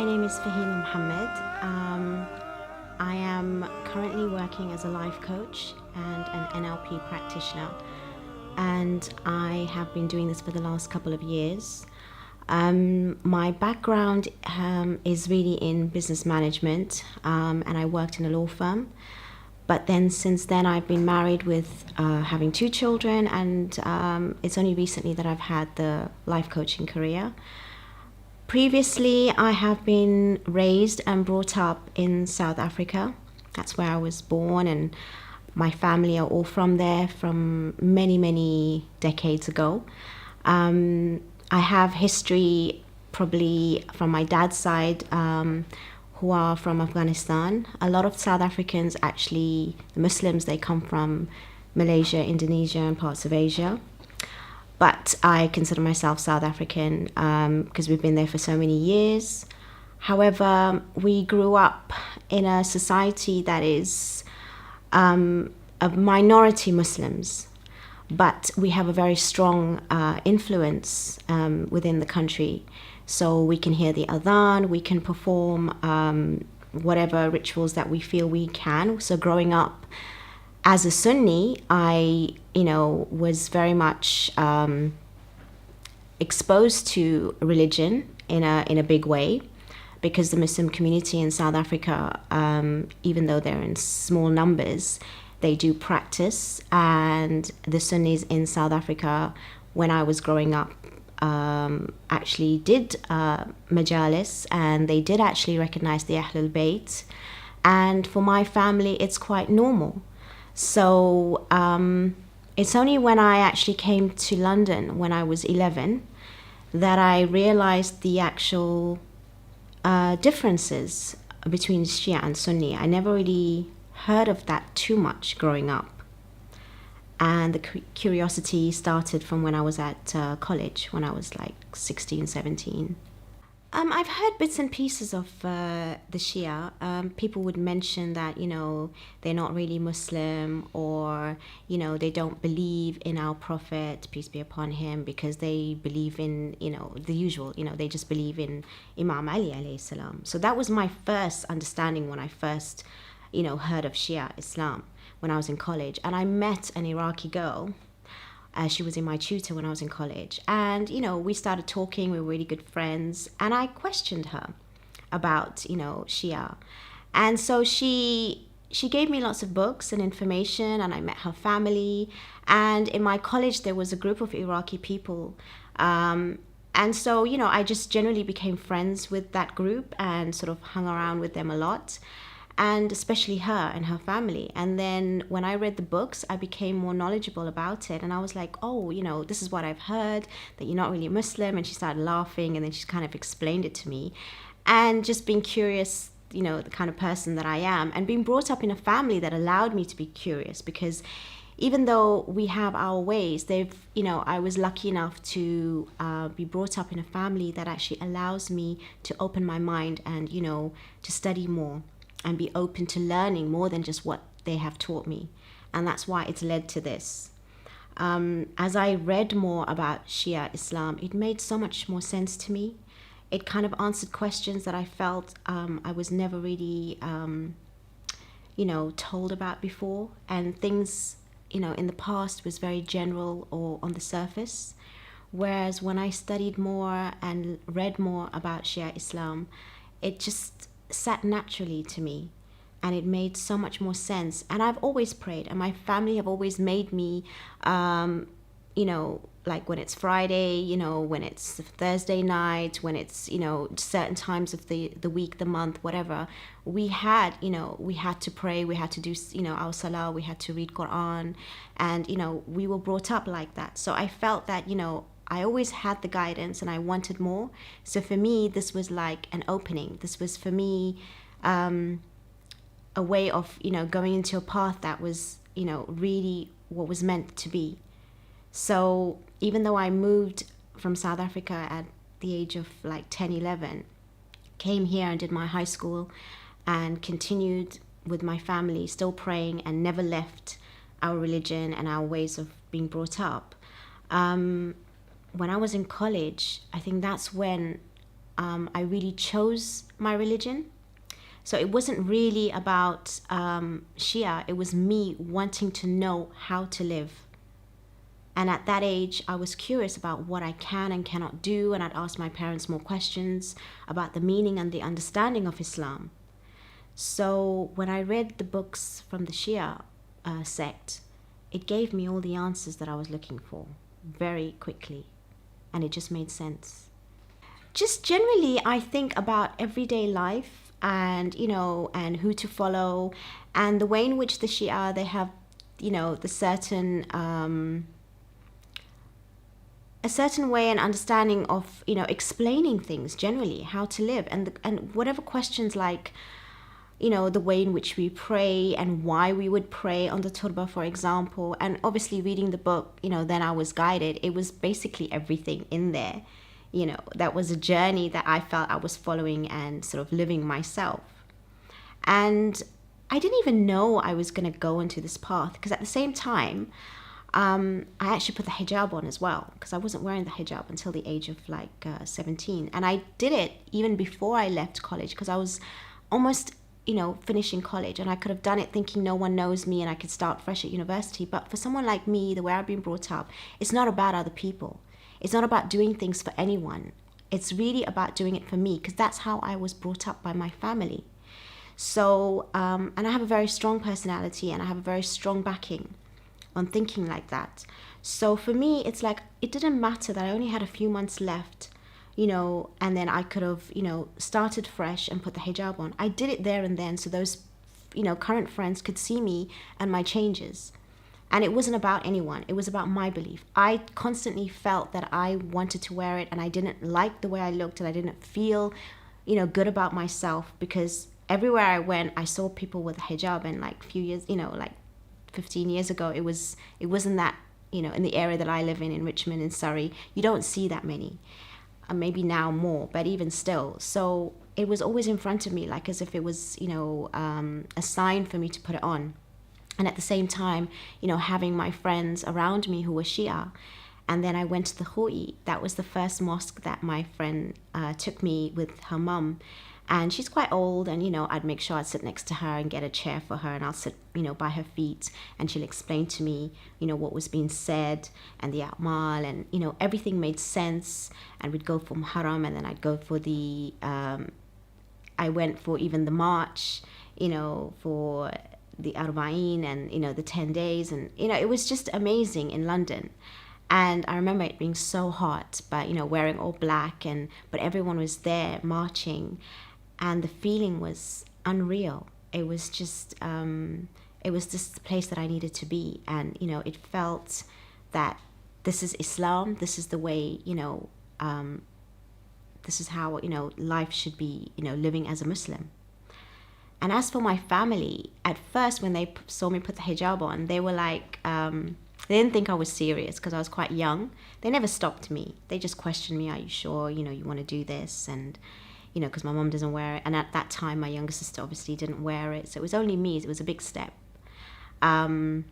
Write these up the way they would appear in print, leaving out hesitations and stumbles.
my name is Fahima Mohammed. I am currently working as a life coach and an NLP practitioner, and I have been doing this for the last couple of years. My background is really in business management, and I worked in a law firm. But then since then, I've been married with having two children, and it's only recently that I've had the life coaching career. Previously, I have been raised and brought up in South Africa. That's where I was born, and my family are all from there from many, many decades ago. I have history probably from my dad's side, who are from Afghanistan. A lot of South Africans, actually, the Muslims, they come from Malaysia, Indonesia, and parts of Asia. But I consider myself South African because we've been there for so many years. However, we grew up in a society that is of minority Muslims, but we have a very strong influence within the country. So we can hear the adhan, we can perform whatever rituals that we feel we can. So growing up as a Sunni, I, was very much exposed to religion in a big way, because the Muslim community in South Africa, even though they're in small numbers, they do practice. And the Sunnis in South Africa, when I was growing up, actually did majalis, and they did actually recognize the Ahlul Bayt. And for my family, it's quite normal. So it's only when I actually came to London when I was 11 that I realized the actual differences between Shia and Sunni. I never really heard of that too much growing up. And the curiosity started from when I was at college, when I was like 16, 17. I've heard bits and pieces of the Shia. People would mention that, they're not really Muslim, or, they don't believe in our Prophet, peace be upon him, because they believe in, the usual, they just believe in Imam Ali alayhi salam. So that was my first understanding when I first, heard of Shia Islam when I was in college. And I met an Iraqi girl. She was in my tutor when I was in college. And, we started talking. We were really good friends. And I questioned her about, Shia. And so she gave me lots of books and information, and I met her family. And in my college, there was a group of Iraqi people. And so, I just generally became friends with that group and sort of hung around with them a lot, and especially her and her family. And then when I read the books, I became more knowledgeable about it. And I was like, oh, this is what I've heard, that you're not really Muslim. And she started laughing, and then she kind of explained it to me. And just being curious, the kind of person that I am, and being brought up in a family that allowed me to be curious, because even though we have our ways, I was lucky enough to be brought up in a family that actually allows me to open my mind and, to study more and be open to learning more than just what they have taught me. And that's why it's led to this. As I read more about Shia Islam, it made so much more sense to me. It kind of answered questions that I felt I was never really, told about before. And things, in the past was very general or on the surface. Whereas when I studied more and read more about Shia Islam, it just sat naturally to me, and it made so much more sense. And I've always prayed, and my family have always made me, like when it's Friday, when it's Thursday night, when it's, certain times of the week, the month, whatever, we had to pray, we had to do, our salah, we had to read Quran, and, we were brought up like that. So I felt that, I always had the guidance, and I wanted more. So for me, this was like an opening. This was for me a way of, going into a path that was, really what was meant to be. So even though I moved from South Africa at the age of like 10, 11, came here and did my high school and continued with my family, still praying, and never left our religion and our ways of being brought up. When I was in college, I think that's when I really chose my religion. So it wasn't really about Shia, it was me wanting to know how to live. And at that age, I was curious about what I can and cannot do, and I'd ask my parents more questions about the meaning and the understanding of Islam. So when I read the books from the Shia sect, it gave me all the answers that I was looking for very quickly, and it just made sense. Just generally, I think about everyday life and, and who to follow, and the way in which the Shia, they have, the certain a certain way and understanding of, explaining things generally, how to live, and whatever questions like, the way in which we pray and why we would pray on the turba, for example. And obviously reading the book, then I was guided. It was basically everything in there. That was a journey that I felt I was following and sort of living myself. And I didn't even know I was going to go into this path, because at the same time, I actually put the hijab on as well, because I wasn't wearing the hijab until the age of 17. And I did it even before I left college, because I was almost finishing college, and I could have done it thinking no one knows me and I could start fresh at university. But for someone like me, the way I've been brought up, it's not about other people. It's not about doing things for anyone. It's really about doing it for me, because that's how I was brought up by my family. So, and I have a very strong personality, and I have a very strong backing on thinking like that. So for me, it's like, it didn't matter that I only had a few months left, and then I could have, started fresh and put the hijab on. I did it there and then, so those, current friends could see me and my changes. And it wasn't about anyone. It was about my belief. I constantly felt that I wanted to wear it, and I didn't like the way I looked, and I didn't feel, good about myself, because everywhere I went, I saw people with hijab, and like few years, 15 years ago, it wasn't that, in the area that I live in Richmond, in Surrey, you don't see that many. Maybe now more, but even still. So it was always in front of me, like as if it was, a sign for me to put it on. And at the same time, having my friends around me who were Shia. And then I went to the Hui. That was the first mosque that my friend took me with her mum. And she's quite old, and, I'd make sure I'd sit next to her and get a chair for her, and I'll sit, by her feet, and she'll explain to me, what was being said, and the a'mal, and, everything made sense. And we'd go for Muharram, and then I'd go for I went for even the march, for the Arba'in, and, the 10 days, and, it was just amazing in London. And I remember it being so hot, but, wearing all black, but everyone was there marching. And the feeling was unreal. It was just the place that I needed to be. And, it felt that this is Islam. This is the way, this is how, life should be, living as a Muslim. And as for my family, at first when they saw me put the hijab on, they were like, they didn't think I was serious, because I was quite young. They never stopped me. They just questioned me, are you sure, you want to do this? And, because my mom doesn't wear it. And at that time, my younger sister obviously didn't wear it. So it was only me. It was a big step. And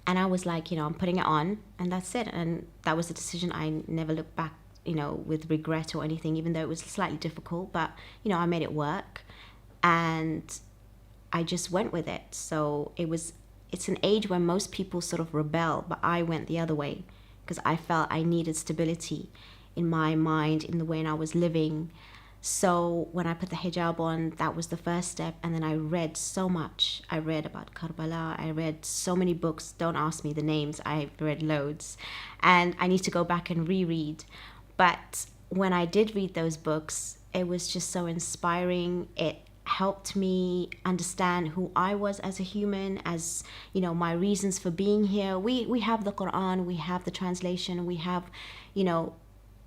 I was like, I'm putting it on, and that's it. And that was a decision I never looked back, with regret or anything, even though it was slightly difficult. But, I made it work, and I just went with it. So it's an age where most people sort of rebel, but I went the other way, because I felt I needed stability in my mind, in the way I was living. So when I put the hijab on, that was the first step. And then I read so much. I read about Karbala. I read so many books. Don't ask me the names. I read loads. And I need to go back and reread. But when I did read those books, it was just so inspiring. It helped me understand who I was as a human, as, my reasons for being here. We have the Quran, we have the translation, we have,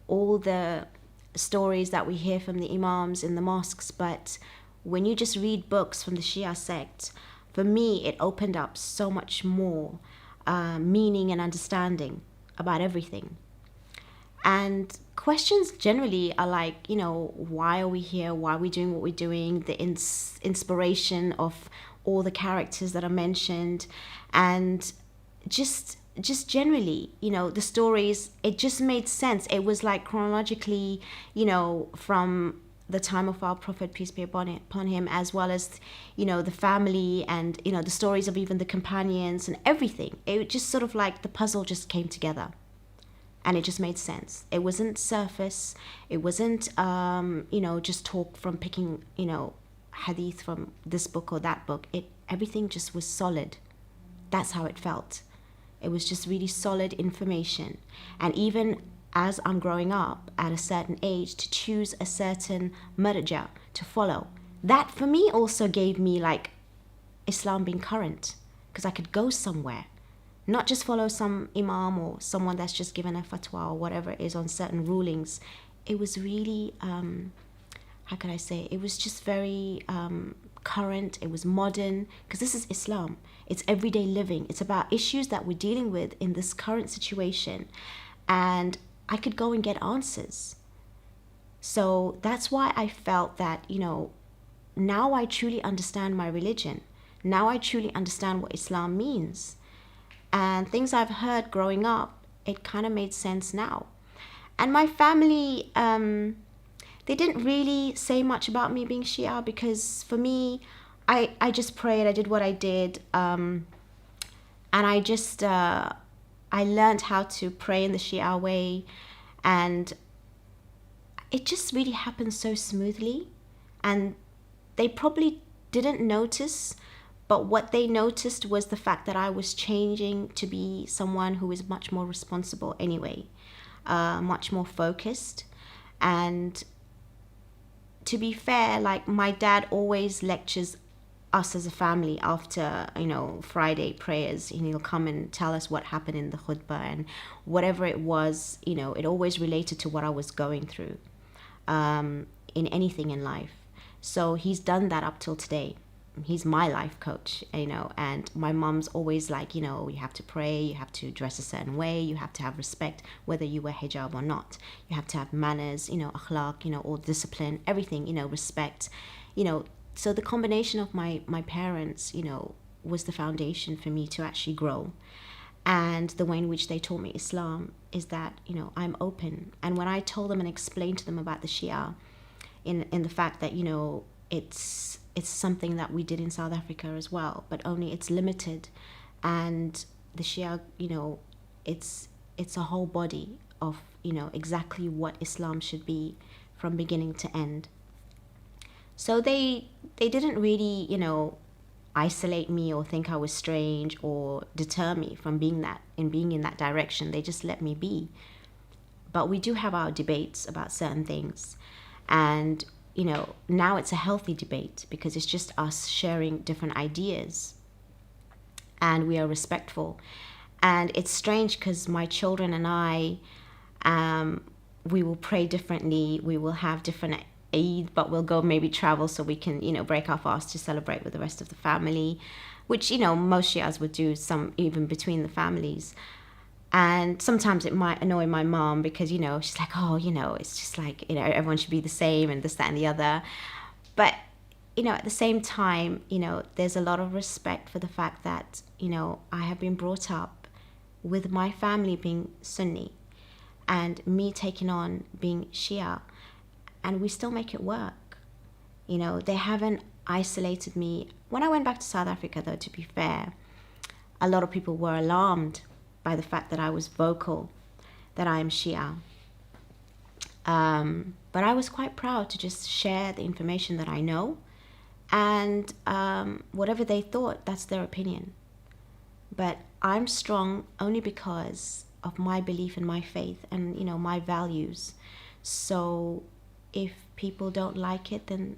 all the stories that we hear from the imams in the mosques. But when you just read books from the Shia sect, for me, it opened up so much more meaning and understanding about everything. And questions generally are like, why are we here? Why are we doing what we're doing? The inspiration of all the characters that are mentioned, and just just generally, the stories, it just made sense. It was like chronologically, from the time of our prophet, peace be upon him, as well as, the family, and, the stories of even the companions and everything. It just sort of like the puzzle just came together, and it just made sense. It wasn't surface. It wasn't, just talk from picking, hadith from this book or that book. Everything just was solid. That's how it felt. It was just really solid information. And even as I'm growing up at a certain age, to choose a certain marja to follow, that for me also gave me like Islam being current, because I could go somewhere, not just follow some imam or someone that's just given a fatwa or whatever it is on certain rulings. It was really, how can I say, it was just very current. It was modern, because this is Islam. It's everyday living. It's about issues that we're dealing with in this current situation, and I could go and get answers. So that's why I felt that, now I truly understand my religion. Now I truly understand what Islam means. And things I've heard growing up, it kind of made sense now. And my family, they didn't really say much about me being Shia, because for me, I just prayed. I did what I did. And I just, I learned how to pray in the Shia way. And it just really happened so smoothly. And they probably didn't notice, but what they noticed was the fact that I was changing to be someone who is much more responsible anyway, much more focused. And to be fair, like, my dad always lectures us as a family after, Friday prayers, and he'll come and tell us what happened in the khutbah, and whatever it was, it always related to what I was going through, in anything in life. So he's done that up till today. He's my life coach, and my mom's always like, you have to pray, you have to dress a certain way, you have to have respect, whether you wear hijab or not. You have to have manners, akhlaq, all discipline, everything, respect, So the combination of my parents, was the foundation for me to actually grow. And the way in which they taught me Islam is that, I'm open. And when I told them and explained to them about the Shia, in the fact that, it's something that we did in South Africa as well, but only it's limited. And the Shia, it's a whole body of, exactly what Islam should be from beginning to end. So they didn't really, isolate me or think I was strange or deter me from being in that direction. They just let me be. But we do have our debates about certain things. And now it's a healthy debate, because it's just us sharing different ideas, and we are respectful. And it's strange, because my children and I, we will pray differently. We will have different Eid, but we'll go maybe travel so we can, break our fast to celebrate with the rest of the family, which, most Shias would do, some even between the families. And sometimes it might annoy my mom, because, she's like, oh, it's just like, everyone should be the same, and this, that, and the other. But, at the same time, there's a lot of respect for the fact that, I have been brought up with my family being Sunni, and me taking on being Shia, and we still make it work. They haven't isolated me. When I went back to South Africa, though, to be fair, a lot of people were alarmed by the fact that I was vocal, that I am Shia. But I was quite proud to just share the information that I know, and whatever they thought, that's their opinion. But I'm strong only because of my belief in my faith and, my values. So if people don't like it, then,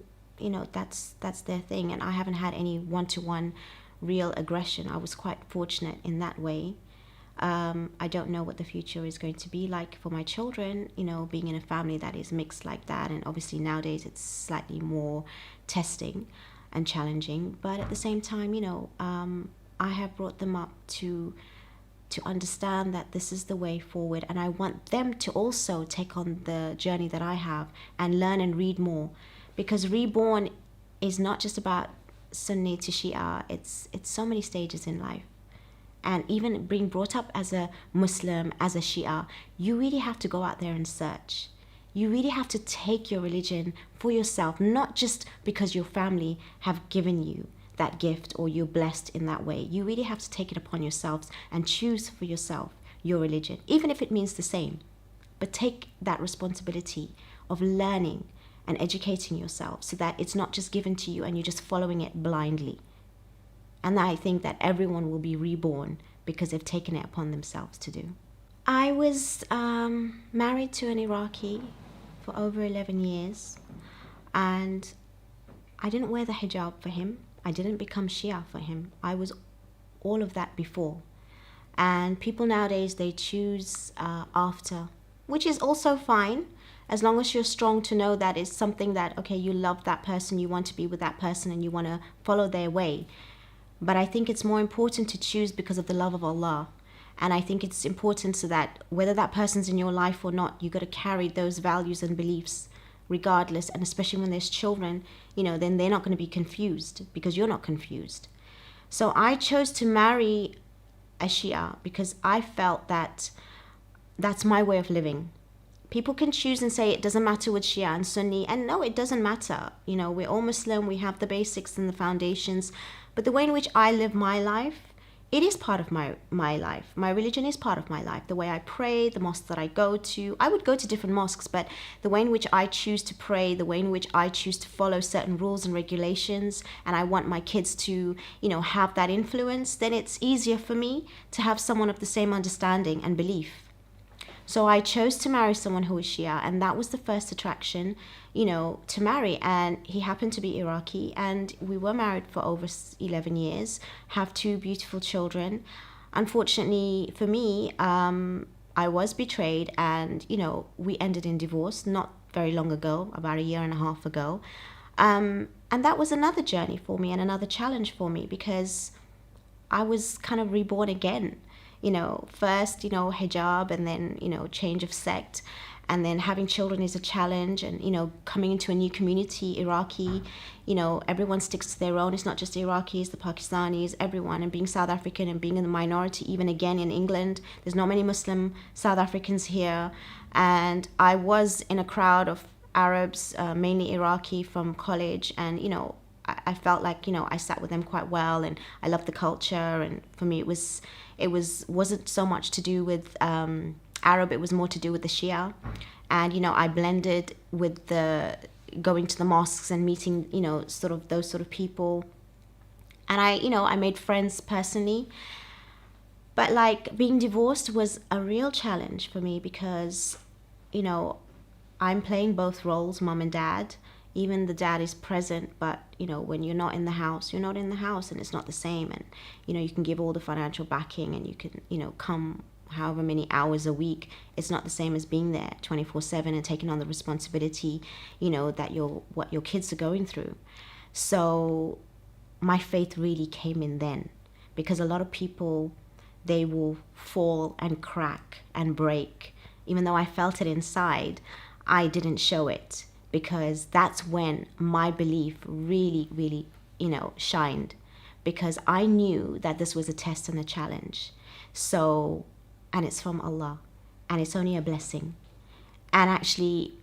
that's their thing. And I haven't had any one-to-one real aggression. I was quite fortunate in that way. I don't know what the future is going to be like for my children, being in a family that is mixed like that. And obviously nowadays it's slightly more testing and challenging. But at the same time, I have brought them up to understand that this is the way forward. And I want them to also take on the journey that I have and learn and read more. Because Reborn is not just about Sunni to Shia. It's so many stages in life. and even being brought up as a Muslim, as a Shia, you really have to go out there and search. You really have to take your religion for yourself, not just because your family have given you that gift or you're blessed in that way. You really have to take it upon yourselves and choose for yourself your religion, even if it means the same. But take that responsibility of learning and educating yourself so that it's not just given to you and you're just following it blindly. And I think that everyone will be reborn because they've taken it upon themselves to do. I was married to an Iraqi for over 11 years, and I didn't wear the hijab for him. I didn't become Shia for him. I was all of that before. And people nowadays, they choose after, which is also fine, as long as you're strong to know that it's something that, okay, you love that person, you want to be with that person, and you want to follow their way. But I think it's more important to choose because of the love of Allah. And I think it's important so that whether that person's in your life or not, you got to carry those values and beliefs regardless. And especially when there's children, then they're not going to be confused because you're not confused. So I chose to marry a Shia because I felt that that's my way of living. People can choose and say it doesn't matter with Shia and Sunni, and no, it doesn't matter. We're all Muslim, we have the basics and the foundations, but the way in which I live my life, it is part of my life. My religion is part of my life. The way I pray, the mosque that I go to, I would go to different mosques, but the way in which I choose to pray, the way in which I choose to follow certain rules and regulations, and I want my kids to, have that influence, then it's easier for me to have someone of the same understanding and belief. So I chose to marry someone who was Shia, and that was the first attraction, to marry. And he happened to be Iraqi, and we were married for over 11 years, have 2 beautiful children. Unfortunately for me, I was betrayed, and, we ended in divorce not very long ago, about 1.5 years ago. And that was another journey for me and another challenge for me because I was kind of reborn again. First, hijab, and then, change of sect, and then having children is a challenge, and, coming into a new community, Iraqi, everyone sticks to their own. It's not just the Iraqis, the Pakistanis, everyone, and being South African and being in the minority, even again in England, there's not many Muslim South Africans here, and I was in a crowd of Arabs, mainly Iraqi from college, and, I felt like, I sat with them quite well, and I loved the culture, and for me it wasn't so much to do with Arab, it was more to do with the Shia. And, I blended with going to the mosques and meeting, sort of those sort of people. And I made friends personally. But like being divorced was a real challenge for me because, I'm playing both roles, mom and dad. Even the dad is present, but, when you're not in the house, you're not in the house, and it's not the same. And, you can give all the financial backing, and you can, come however many hours a week. It's not the same as being there 24/7 and taking on the responsibility, that what your kids are going through. So my faith really came in then, because a lot of people, they will fall and crack and break. Even though I felt it inside, I didn't show it. Because that's when my belief really, really, shined. Because I knew that this was a test and a challenge. So, and it's from Allah. And it's only a blessing. And actually,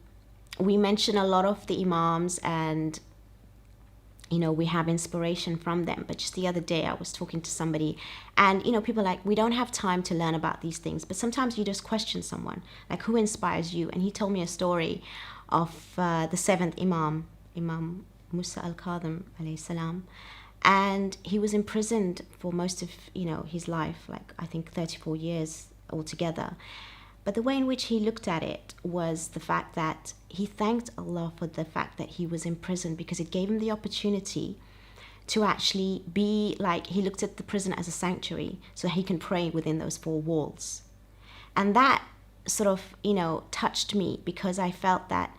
we mention a lot of the Imams and, we have inspiration from them. But just the other day, I was talking to somebody and, people are like, we don't have time to learn about these things. But sometimes you just question someone, like, who inspires you? And he told me a story of the 7th Imam, Imam Musa al-Kadhim alayhi salam, and he was imprisoned for most of his life, like I think 34 years altogether. But the way in which he looked at it was the fact that he thanked Allah for the fact that he was imprisoned, because it gave him the opportunity to actually be like, he looked at the prison as a sanctuary so he can pray within those 4 walls. And that sort of, touched me, because I felt that,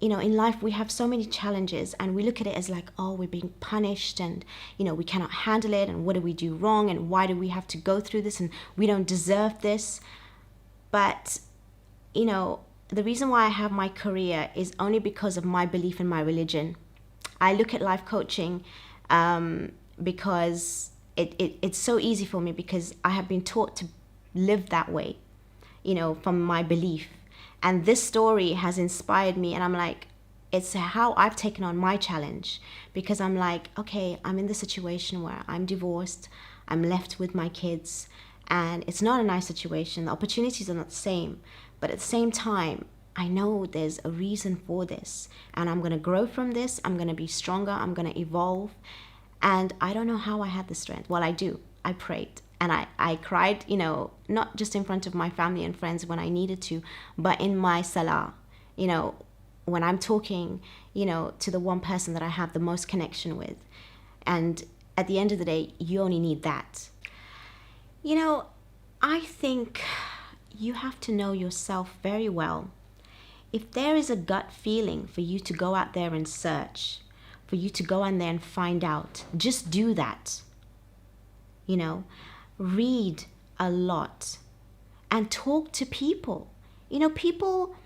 in life we have so many challenges and we look at it as like, oh, we're being punished and, we cannot handle it, and what do we do wrong, and why do we have to go through this, and we don't deserve this. But, the reason why I have my career is only because of my belief in my religion. I look at life coaching because it's so easy for me because I have been taught to live that way, from my belief. And this story has inspired me, and I'm like, it's how I've taken on my challenge, because I'm like, okay, I'm in the situation where I'm divorced, I'm left with my kids, and it's not a nice situation. The opportunities are not the same, but at the same time, I know there's a reason for this, and I'm going to grow from this. I'm going to be stronger. I'm going to evolve. And I don't know how I had the strength. Well, I do. I prayed and I cried, not just in front of my family and friends when I needed to, but in my salah, when I'm talking, to the one person that I have the most connection with. And at the end of the day, you only need that. I think you have to know yourself very well. If there is a gut feeling for you to go out there and search, for you to go in there and find out, just do that. Read a lot and talk to people. People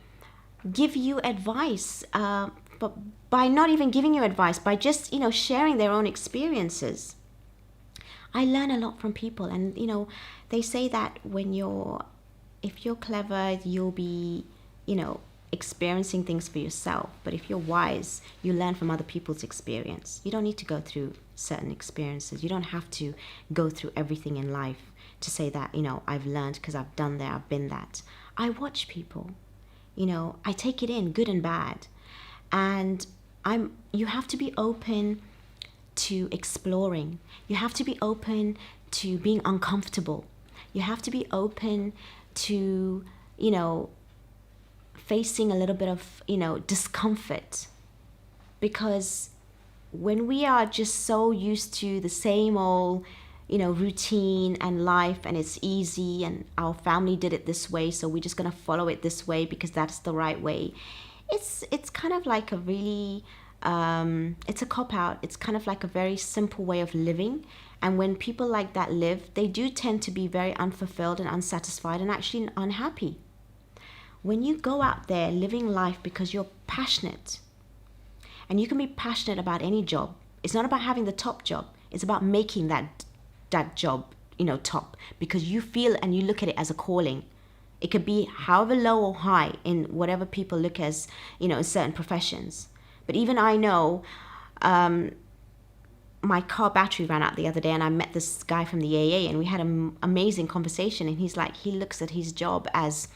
give you advice, but by not even giving you advice, by just, sharing their own experiences. I learn a lot from people, and, they say that if you're clever, you'll be, experiencing things for yourself. But if you're wise, you learn from other people's experience. You don't need to go through certain experiences. You don't have to go through everything in life to say that, I've learned because I've done that, I've been that. I watch people, I take it in, good and bad. And you have to be open to exploring. You have to be open to being uncomfortable. You have to be open to, facing a little bit of, discomfort. Because when we are just so used to the same old, routine and life, and it's easy, and our family did it this way, so we're just going to follow it this way because that's the right way. It's kind of like a really, it's a cop-out. It's kind of like a very simple way of living. And when people like that live, they do tend to be very unfulfilled and unsatisfied and actually unhappy. When you go out there living life because you're passionate, and you can be passionate about any job. It's not about having the top job. It's about making that job, top, because you feel and you look at it as a calling. It could be however low or high in whatever people look as, in certain professions. But even I know, my car battery ran out the other day, and I met this guy from the AA, and we had an amazing conversation. And he's like, he looks at his job as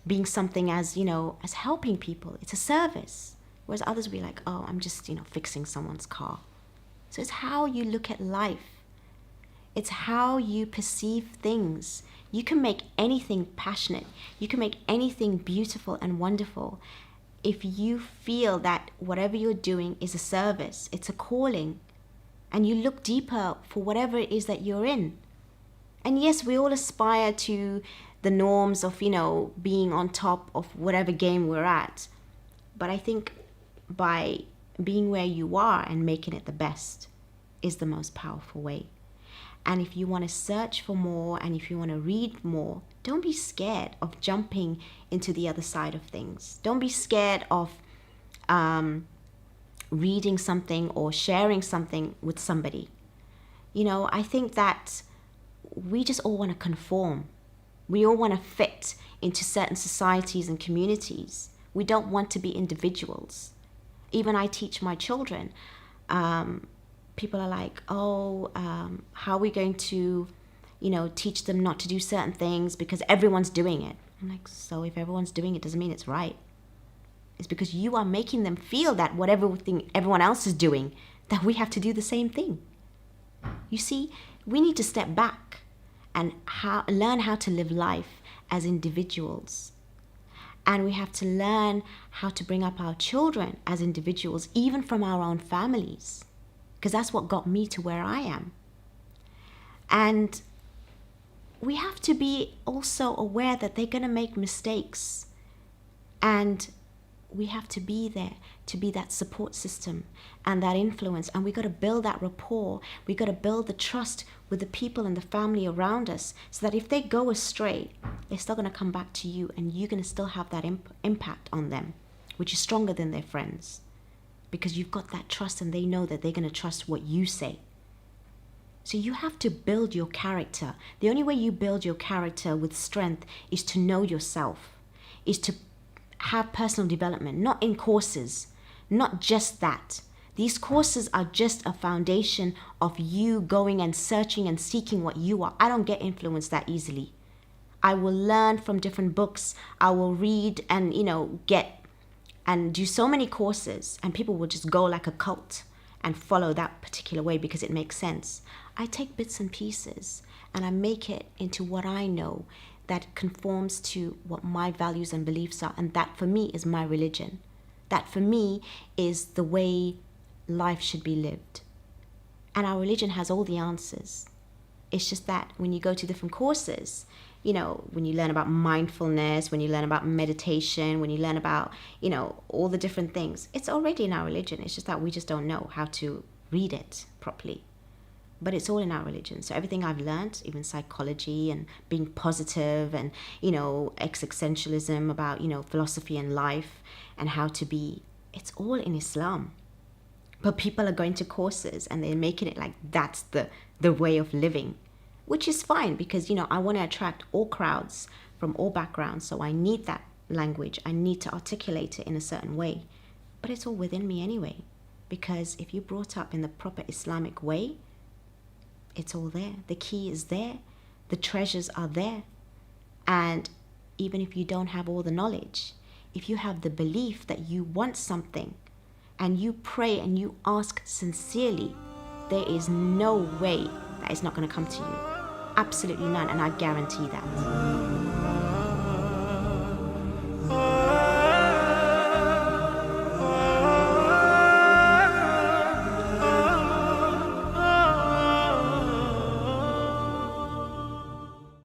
being something as, as helping people. It's a service. Whereas others will be like, oh, I'm just, fixing someone's car. So it's how you look at life. It's how you perceive things. You can make anything passionate. You can make anything beautiful and wonderful if you feel that whatever you're doing is a service. It's a calling. And you look deeper for whatever it is that you're in. And yes, we all aspire to the norms of, being on top of whatever game we're at. But I think by being where you are and making it the best is the most powerful way. And if you want to search for more, and if you want to read more, don't be scared of jumping into the other side of things. Don't be scared of reading something or sharing something with somebody. I think that we just all want to conform. We all want to fit into certain societies and communities. We don't want to be individuals. Even I teach my children. People are like, how are we going to, teach them not to do certain things because everyone's doing it? I'm like, so if everyone's doing it doesn't mean it's right. It's because you are making them feel that whatever thing everyone else is doing, that we have to do the same thing. You see, we need to step back and learn how to live life as individuals. And we have to learn how to bring up our children as individuals, even from our own families. Because that's what got me to where I am. And we have to be also aware that they're going to make mistakes. And we have to be there to be that support system and that influence. And we got to build that rapport. We got to build the trust with the people and the family around us, so that if they go astray, they're still going to come back to you, and you're going to still have that impact on them, which is stronger than their friends, because you've got that trust, and they know that they're going to trust what you say. So you have to build your character. The only way you build your character with strength is to know yourself, is to have personal development, not in courses, not just that. These courses are just a foundation of you going and searching and seeking what you are. I don't get influenced that easily. I will learn from different books. I will read and, get and do so many courses, and people will just go like a cult and follow that particular way because it makes sense. I take bits and pieces and I make it into what I know that conforms to what my values and beliefs are, and that for me is my religion. That for me is the way life should be lived. And our religion has all the answers. It's just that when you go to different courses, when you learn about mindfulness, when you learn about meditation, when you learn about, all the different things, it's already in our religion. It's just that we just don't know how to read it properly. But it's all in our religion. So everything I've learned, even psychology and being positive and, existentialism about, philosophy and life and how to be, it's all in Islam. But people are going to courses and they're making it like that's the way of living, which is fine because, I want to attract all crowds from all backgrounds. So I need that language. I need to articulate it in a certain way. But it's all within me anyway. Because if you're brought up in the proper Islamic way, it's all there. The key is there. The treasures are there. And even if you don't have all the knowledge, if you have the belief that you want something and you pray and you ask sincerely, there is no way that it's not going to come to you. Absolutely none. And I guarantee that.